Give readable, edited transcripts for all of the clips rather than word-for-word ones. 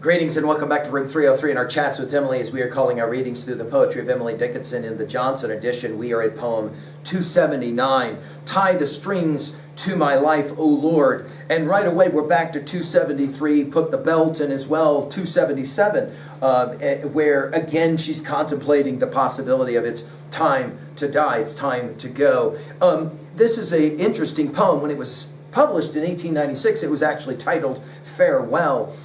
Greetings and welcome back to Room 303 and our chats with Emily as we are calling our readings through the poetry of Emily Dickinson in the Johnson edition. We are at poem 279, Tie the Strings to My Life, O Lord. And right away we're back to 273, Put the Belt in as well, 277, where again she's contemplating the possibility of it's time to die, it's time to go. This is an interesting poem. When it was published in 1896, it was actually titled Farewell.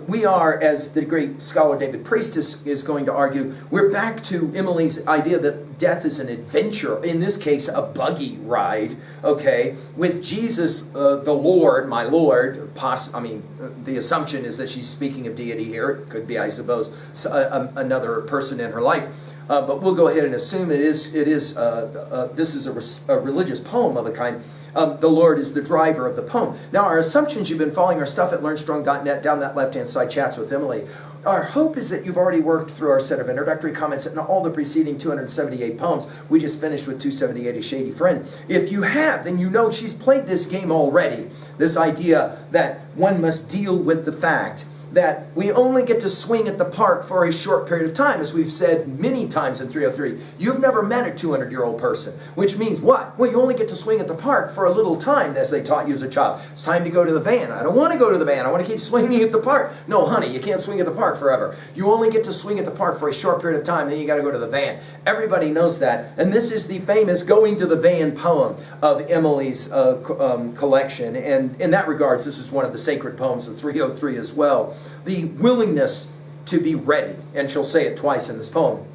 We are, as the great scholar David Priest is going to argue, we're back to Emily's idea that death is an adventure, in this case a buggy ride, okay, with Jesus, the Lord, my Lord. The assumption is that she's speaking of deity here. It could be, I suppose, another person in her life. But we'll go ahead and assume this is a religious poem of a kind. The Lord is the driver of the poem. Now, our assumptions, you've been following our stuff at learnstrong.net, down that left-hand side, Chats with Emily. Our hope is that you've already worked through our set of introductory comments and all the preceding 278 poems. We just finished with 278, A Shady Friend. If you have, then you know she's played this game already. This idea that one must deal with the fact that we only get to swing at the park for a short period of time, as we've said many times in 303. You've never met a 200-year-old person, which means what? Well, you only get to swing at the park for a little time, as they taught you as a child. It's time to go to the van. I don't want to go to the van. I want to keep swinging at the park. No, honey, you can't swing at the park forever. You only get to swing at the park for a short period of time, then you got to go to the van. Everybody knows that, and this is the famous Going to the Van poem of Emily's collection, and in that regards, this is one of the sacred poems of 303 as well. The willingness to be ready, and she'll say it twice in this poem.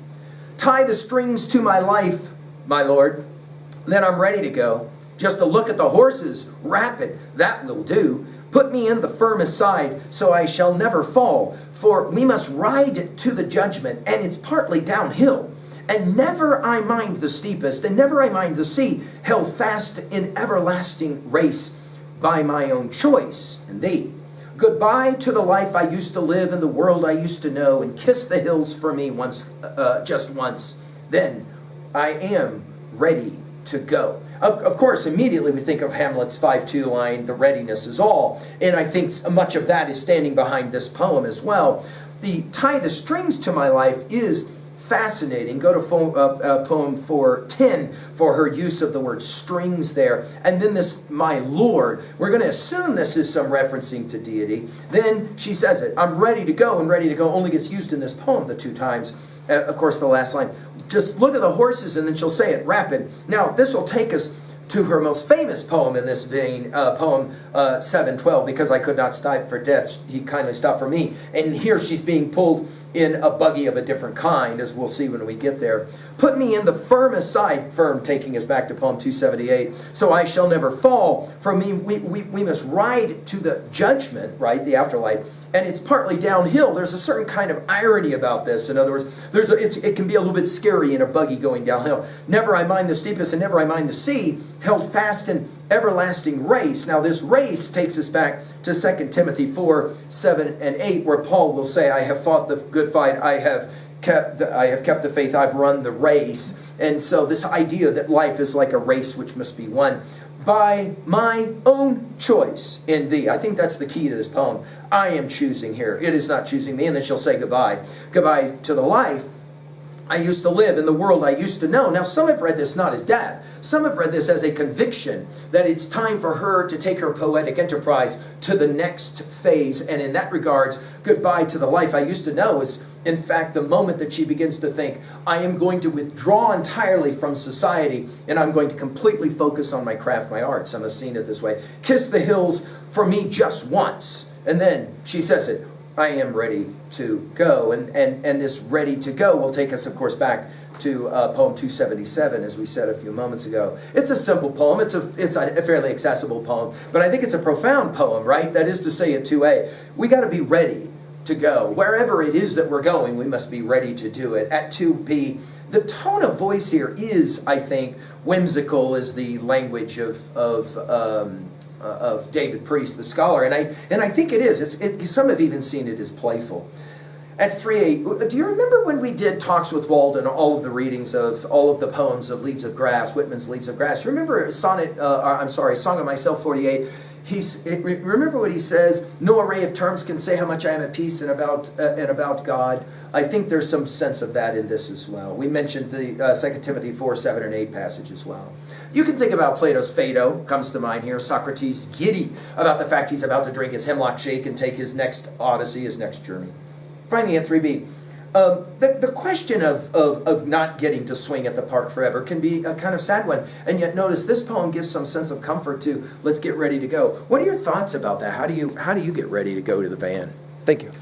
Tie the strings to my life, my Lord, then I'm ready to go. Just to look at the horses, rapid, that will do. Put me in the firmest side, so I shall never fall, for we must ride to the judgment, and it's partly downhill. And never I mind the steepest, and never I mind the sea, held fast in everlasting race by my own choice and thee. Goodbye to the life I used to live and the world I used to know, and kiss the hills for me once, just once. Then I am ready to go. Of course, immediately we think of Hamlet's 5-2 line, the readiness is all. And I think much of that is standing behind this poem as well. The tie the strings to my life is fascinating. Go to poem 410 for her use of the word strings there. And then this, my Lord, we're going to assume this is some referencing to deity. Then she says it, I'm ready to go, and ready to go only gets used in this poem the 2 times. Of course, the last line, just look at the horses, and then she'll say it rapid. Now, this will take us to her most famous poem in this vein, poem 712, because I could not stop for death, he kindly stopped for me. And here she's being pulled in a buggy of a different kind, as we'll see when we get there. Put me in the firmest side, firm taking us back to poem 278, so I shall never fall. For me, we must ride to the judgment, right, the afterlife, and it's partly downhill. There's a certain kind of irony about this. In other words, it can be a little bit scary in a buggy going downhill. Never I mind the steepest, and never I mind the sea, held fast in everlasting race. Now this race takes us back to 2 Timothy 4, 7, and 8, where Paul will say, I have fought the good fight, I have kept the faith, I've run the race. And so this idea that life is like a race which must be won by my own choice in thee. I think that's the key to this poem. I am choosing here. It is not choosing me. And then she'll say goodbye. Goodbye to the life I used to live, in the world I used to know. Now, some have read this not as death. Some have read this as a conviction that it's time for her to take her poetic enterprise to the next phase. And in that regards, goodbye to the life I used to know is, in fact, the moment that she begins to think, I am going to withdraw entirely from society, and I'm going to completely focus on my craft, my art. Some have seen it this way. Kiss the hills for me just once. And then she says it, I am ready to go. And this ready to go will take us, of course, back to poem 277, as we said a few moments ago. It's a simple poem. It's a fairly accessible poem. But I think it's a profound poem, right? That is to say, at 2a, we got to be ready to go. Wherever it is that we're going, we must be ready to do it. At 2b, the tone of voice here is, I think, whimsical, is the language of David Priest, the scholar, and I think it is. Some have even seen it as playful. At 3a, do you remember when we did Talks with Walden, all of the readings of all of the poems of Leaves of Grass, Whitman's Leaves of Grass? You remember Song of Myself 48? Remember what he says, no array of terms can say how much I am at peace and about God. I think there's some sense of that in this as well. We mentioned the 2 Timothy 4, 7, and 8 passage as well. You can think about Plato's Phaedo, comes to mind here. Socrates giddy about the fact he's about to drink his hemlock shake and take his next odyssey, his next journey. Finally, at 3b, the question of not getting to swing at the park forever can be a kind of sad one. And yet notice this poem gives some sense of comfort to let's get ready to go. What are your thoughts about that? How do you get ready to go to the band? Thank you.